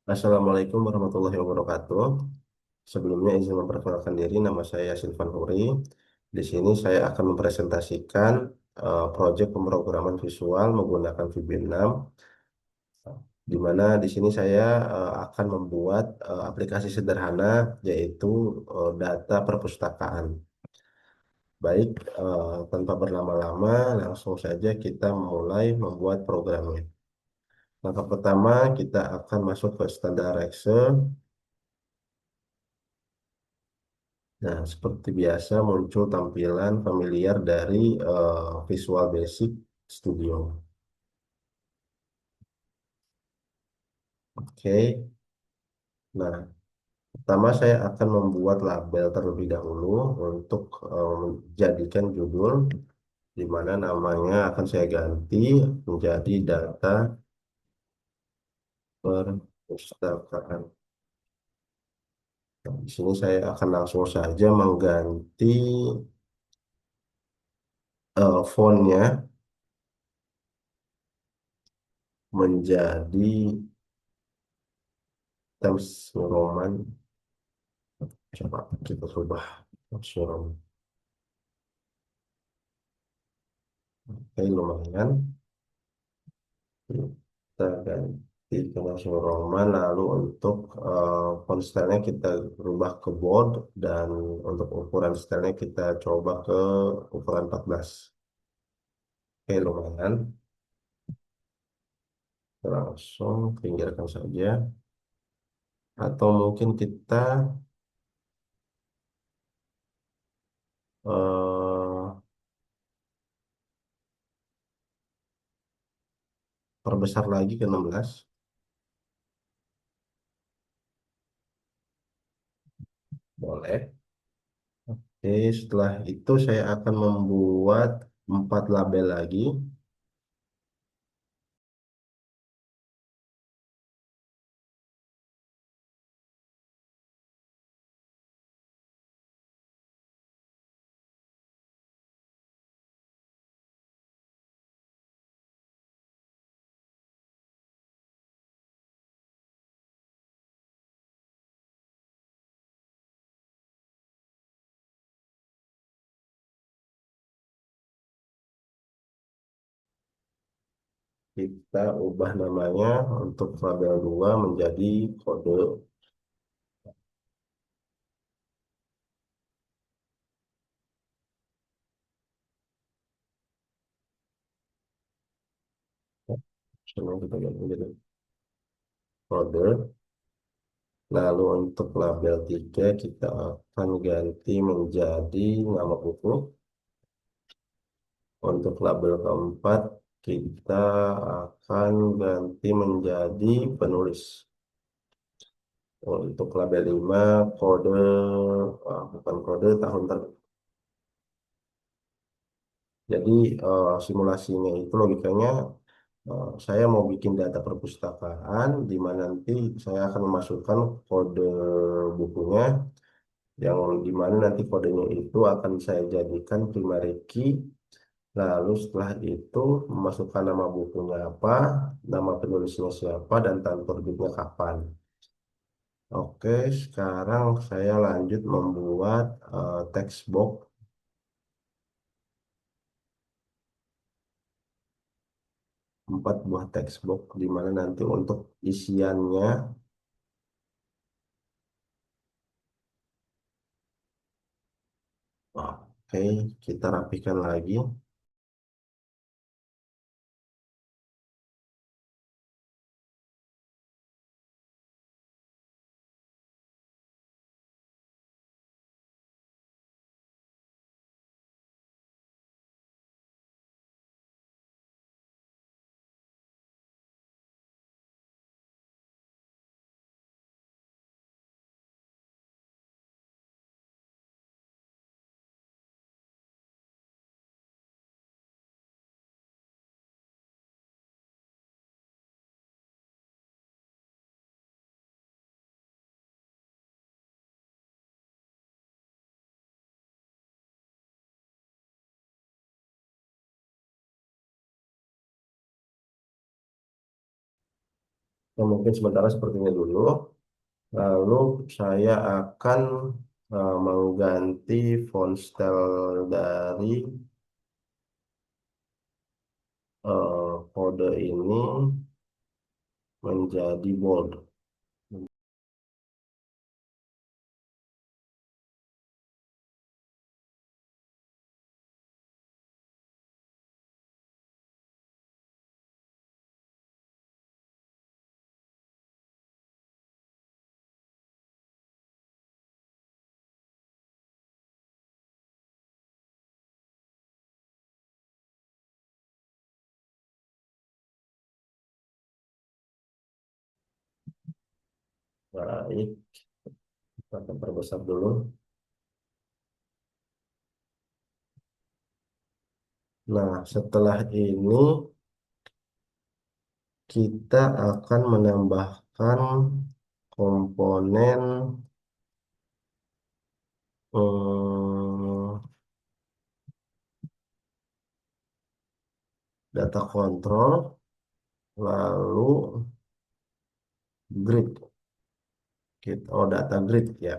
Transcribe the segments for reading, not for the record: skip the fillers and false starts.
Assalamualaikum warahmatullahi wabarakatuh. Sebelumnya izin memperkenalkan diri, nama saya Silvan Huri. Di sini saya akan mempresentasikan proyek pemrograman visual menggunakan VB6, di mana di sini saya akan membuat aplikasi sederhana yaitu data perpustakaan. Baik, tanpa berlama-lama, langsung saja kita mulai membuat programnya. Langkah pertama, kita akan masuk ke standar Excel. Nah, seperti biasa muncul tampilan familiar dari Visual Basic Studio. Oke, nah pertama saya akan membuat label terlebih dahulu untuk menjadikan judul, di mana namanya akan saya ganti menjadi data perpustakaan. Nah, di sini saya akan langsung saja mengganti fontnya menjadi Times New Roman. Coba kita ubah Times New Roman. Oke, lumayan. Kita ganti ke langsung Roman, lalu untuk font stylenya kita rubah ke bold, dan untuk ukuran stylenya kita coba ke ukuran 14. Oke, lumayan. Kita langsung pinggirkan saja, atau mungkin kita eh, perbesar lagi ke 16. Boleh. Oke, setelah itu saya akan membuat 4 label lagi. Kita ubah namanya untuk label 2 menjadi kode. Senang kita ganti menjadi kode. Lalu untuk label 3 kita akan ganti menjadi nama buku. Untuk label keempat kita akan ganti menjadi penulis. Untuk label 5 kode, bukan kode, tahun terbit. Jadi simulasinya itu logikanya, saya mau bikin data perpustakaan di mana nanti saya akan memasukkan kode bukunya, yang di mana nanti kodenya itu akan saya jadikan primary key. Lalu setelah itu memasukkan nama bukunya apa, nama penulisnya siapa, dan tahun terbitnya kapan. Oke, sekarang saya lanjut membuat text box, 4 buah text box, di mana nanti untuk isiannya. Oke, kita rapikan lagi. Nah, mungkin sementara seperti ini dulu. Lalu saya akan mengganti font style dari kode ini menjadi bold. Baik, kita akan perbesar dulu. Nah, setelah ini kita akan menambahkan komponen eh, data control, lalu grid. Data grid ya.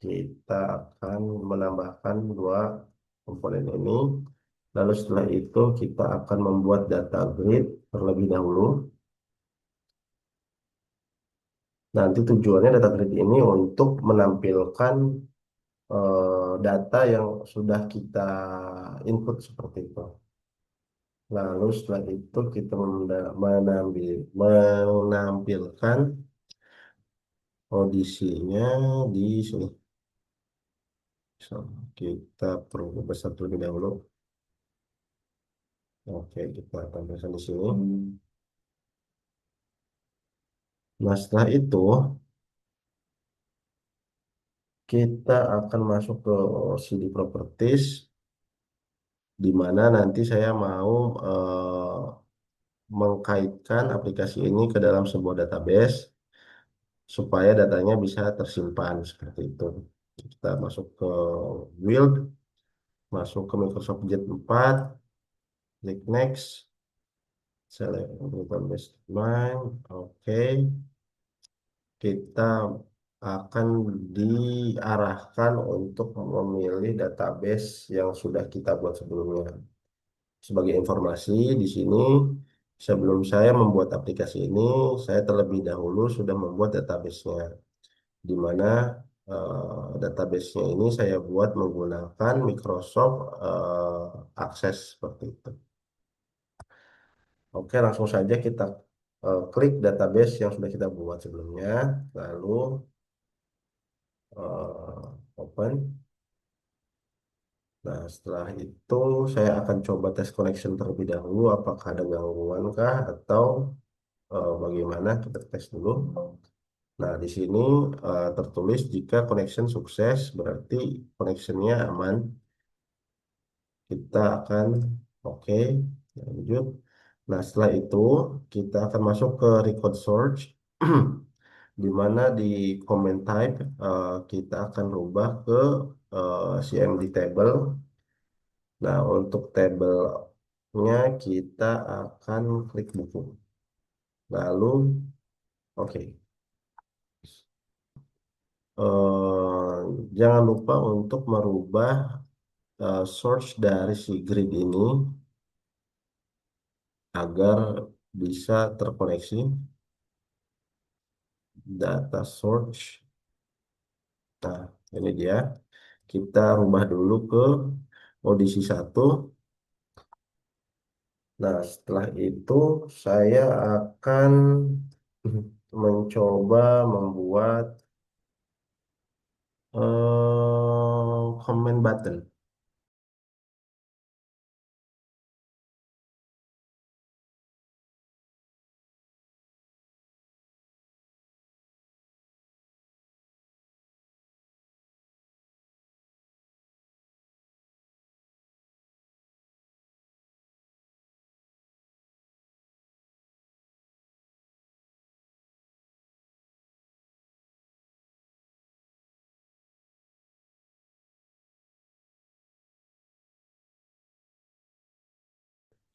Kita akan menambahkan dua komponen ini. Lalu setelah itu kita akan membuat data grid terlebih dahulu. Nanti tujuannya data grid ini untuk menampilkan data yang sudah kita input seperti itu. Lalu setelah itu kita menampilkan kondisinya di sini. So, kita perlu besar terlebih dahulu. Oke, kita tambahkan di sini. Nah, setelah itu kita akan masuk ke CD Properties, di mana nanti saya mau mengkaitkan aplikasi ini ke dalam sebuah database supaya datanya bisa tersimpan seperti itu. Kita masuk ke Build, masuk ke Microsoft Jet 4, klik Next, select database line, oke. Kita akan diarahkan untuk memilih database yang sudah kita buat sebelumnya. Sebagai informasi, di sini sebelum saya membuat aplikasi ini, saya terlebih dahulu sudah membuat database-nya, di mana database-nya ini saya buat menggunakan Microsoft Access seperti itu. Oke, langsung saja kita klik database yang sudah kita buat sebelumnya, lalu open. Nah, setelah itu saya akan coba tes connection terlebih dahulu, apakah ada gangguan kah atau bagaimana, kita tes dulu. Nah, di sini tertulis jika connection sukses, berarti connectionnya aman. Kita akan oke, lanjut. Nah, setelah itu kita akan masuk ke record search, di mana di comment type kita akan rubah ke CMD table. Nah, untuk tabelnya kita akan klik buku. Lalu, oke. Eh, jangan lupa untuk merubah source dari si grid ini agar bisa terkoneksi data source. Nah, ini dia. Kita rubah dulu ke audisi 1. Nah, setelah itu saya akan mencoba membuat comment button.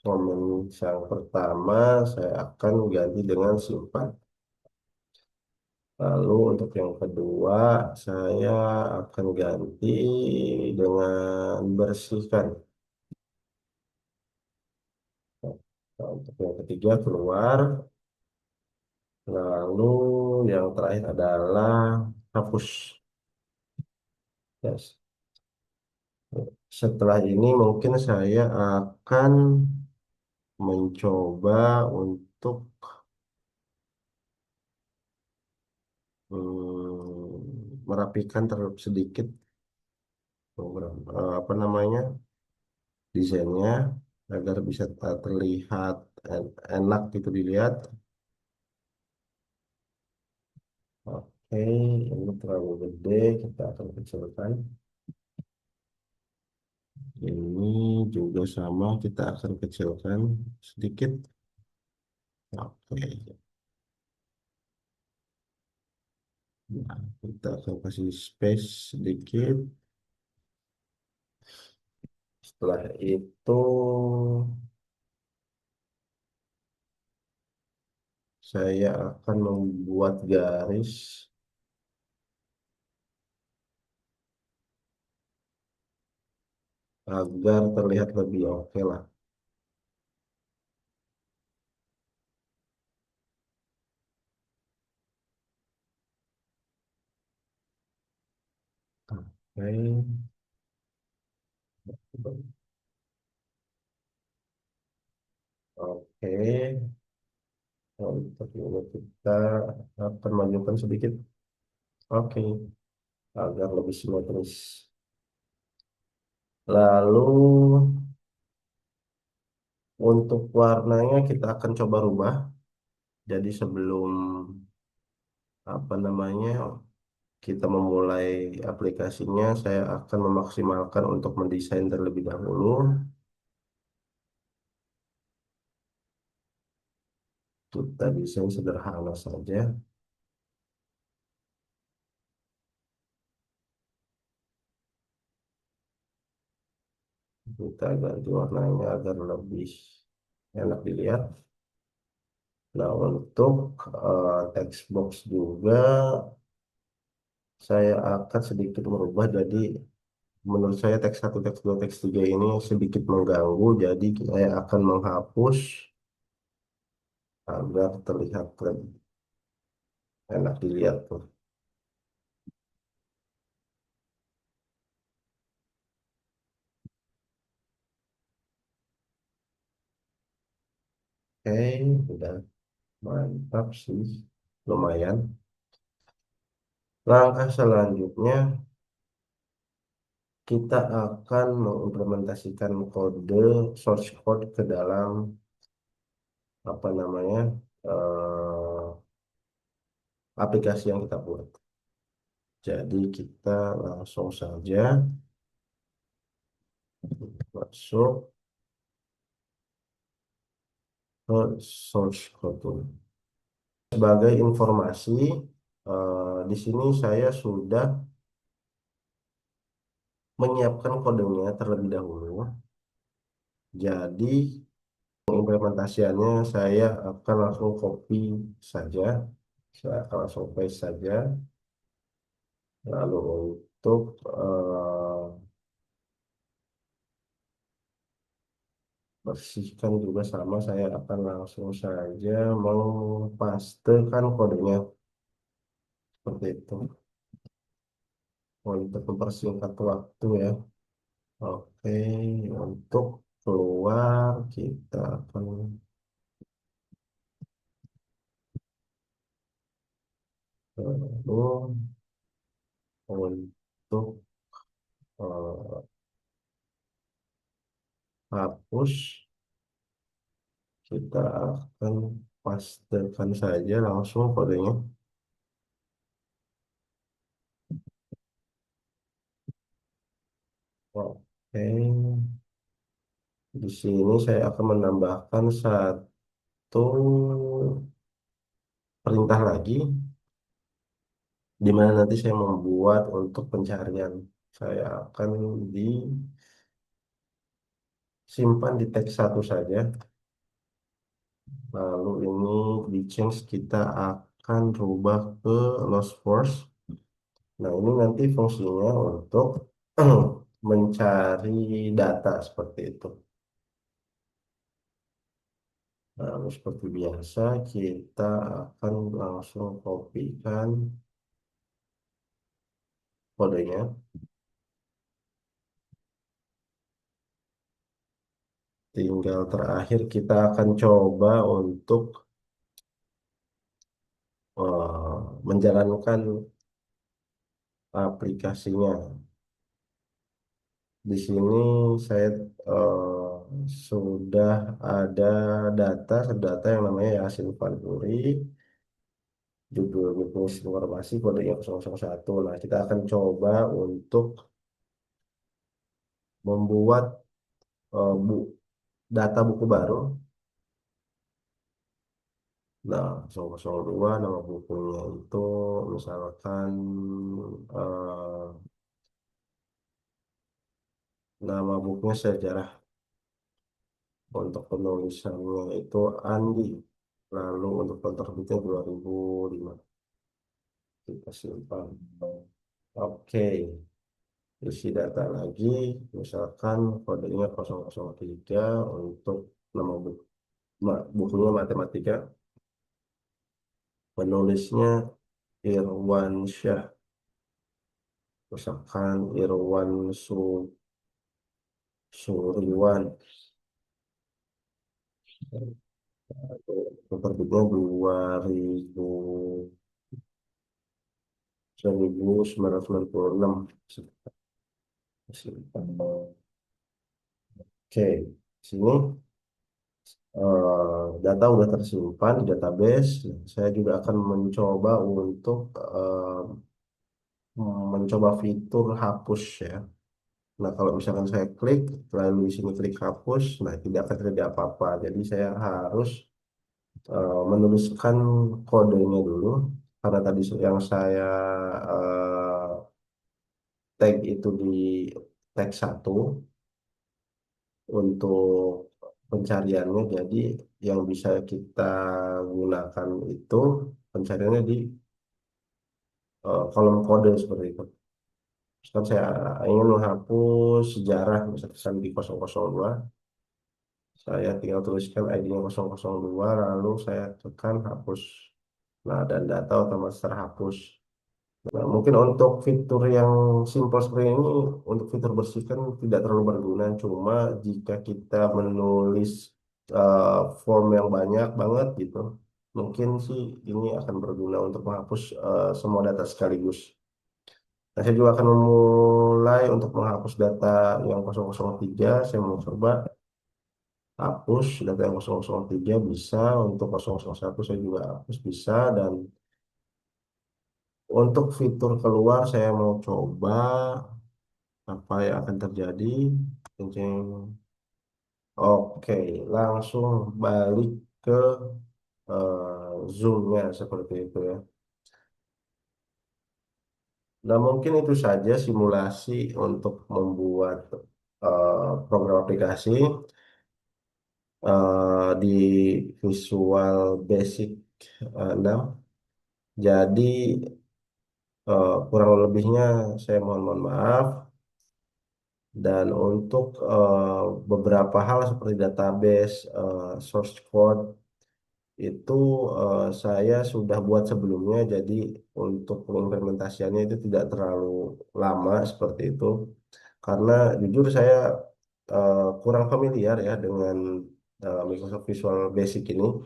Comment yang pertama saya akan ganti dengan simpan. Lalu untuk yang kedua, saya akan ganti dengan bersihkan. Nah, untuk yang ketiga keluar. Lalu yang terakhir adalah hapus. Yes. Setelah ini mungkin saya akan mencoba untuk merapikan terlebih sedikit program apa namanya desainnya agar bisa terlihat enak gitu dilihat. Oke, ini terlalu gede, kita akan kecilkan. Ini juga sama, kita akan kecilkan sedikit. Oke, nah, kita akan kasih space sedikit. Setelah itu, saya akan membuat garis agar terlihat lebih oke lah. Oke, oke. Untuk ini kita akan majukan sedikit. Oke, agar lebih simetris. Lalu untuk warnanya kita akan coba rubah. Jadi sebelum apa namanya kita memulai aplikasinya, saya akan memaksimalkan untuk mendesain terlebih dahulu. Kita desain sederhana saja. Kita ganti warnanya agar lebih enak dilihat. Nah, untuk text box juga saya akan sedikit merubah. Jadi menurut saya teks satu, teks 2, teks 3 ini sedikit mengganggu. Jadi saya akan menghapus agar terlihat lebih enak dilihat tuh. Oke, udah mantap sih. Lumayan. Langkah selanjutnya kita akan mengimplementasikan kode source code ke dalam apa namanya aplikasi yang kita buat. Jadi kita langsung saja masuk ke source code. Sebagai informasi, di sini saya sudah menyiapkan kodenya terlebih dahulu. Jadi implementasiannya saya akan langsung copy saja. Saya akan langsung paste saja. Lalu untuk bersihkan juga sama, saya akan langsung saja pastekan kodenya seperti itu. Untuk mempersingkat waktu ya. Oke, untuk keluar kita akan lalu untuk eh, hapus kita akan pastekan saja langsung kodenya. Oke, di sini saya akan menambahkan satu perintah lagi, di mana nanti saya membuat untuk pencarian. Saya akan disimpan di teks satu saja. Lalu ini di change kita akan rubah ke Lost Force. Nah, ini nanti fungsinya untuk mencari data seperti itu. Nah, seperti biasa, kita akan langsung kopikan kodenya. Tinggal terakhir kita akan coba untuk menjalankan aplikasinya. Di sini saya sudah ada data yang namanya Yasin Fanpuri, judul bisnis informasi kodenya 001. Nah, kita akan coba untuk membuat eh, bu, data buku baru. Nah, 002 nama bukunya itu misalkan nama bukunya sejarah, untuk penulisannya itu Andi. Lalu untuk penerbitnya 2005. Kita simpan. Oke, isi data lagi. Misalkan kodenya 003 untuk nama buku, bukunya matematika. Penulisnya Irwan Syah. Misalkan Suriwan. Penerbitnya 1996. Oke, sini data udah tersimpan di database. Saya juga akan mencoba untuk mencoba fitur hapus ya. Nah, kalau misalkan saya klik, lalu di sini klik hapus, nah tidak akan terjadi apa-apa. Jadi saya harus menuliskan kodenya dulu, karena tadi yang saya eh, tag itu di tag satu untuk pencariannya. Jadi yang bisa kita gunakan itu pencariannya di kolom kode seperti itu. Misalkan saya ingin menghapus sejarah misalkan di 002, saya tinggal tuliskan ID-nya 002, lalu saya tekan hapus. Nah, dan data otomatis terhapus. Nah, mungkin untuk fitur yang simpel seperti ini, untuk fitur bersihkan tidak terlalu berguna. Cuma jika kita menulis form yang banyak banget gitu, mungkin sih ini akan berguna untuk menghapus semua data sekaligus. Nah, saya juga akan memulai untuk menghapus data yang 003. Saya mau coba hapus data yang 003 bisa, untuk 001 saya juga hapus bisa, dan untuk fitur keluar saya mau coba apa yang akan terjadi. Ceng. Oke, langsung balik ke zoomnya seperti itu ya. Nah, mungkin itu saja simulasi untuk membuat program aplikasi di Visual Basic 6. Jadi kurang lebihnya saya mohon maaf. Dan untuk beberapa hal seperti database, source code itu saya sudah buat sebelumnya. Jadi untuk pengimplementasiannya itu tidak terlalu lama seperti itu. Karena jujur saya kurang familiar ya dengan Microsoft Visual Basic ini.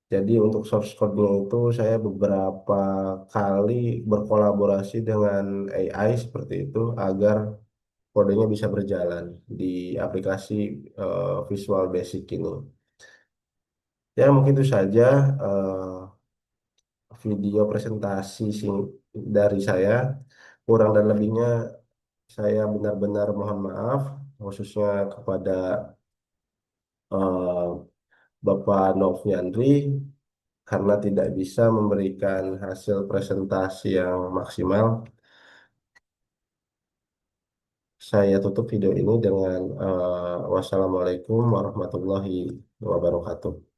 Jadi untuk source code-nya itu saya beberapa kali berkolaborasi dengan AI seperti itu agar kodenya bisa berjalan di aplikasi Visual Basic ini. Ya, mungkin itu saja video presentasi dari saya. Kurang dan lebihnya saya benar-benar mohon maaf, khususnya kepada eh, Bapak Noviandri, karena tidak bisa memberikan hasil presentasi yang maksimal. Saya tutup video ini dengan wassalamualaikum warahmatullahi wabarakatuh.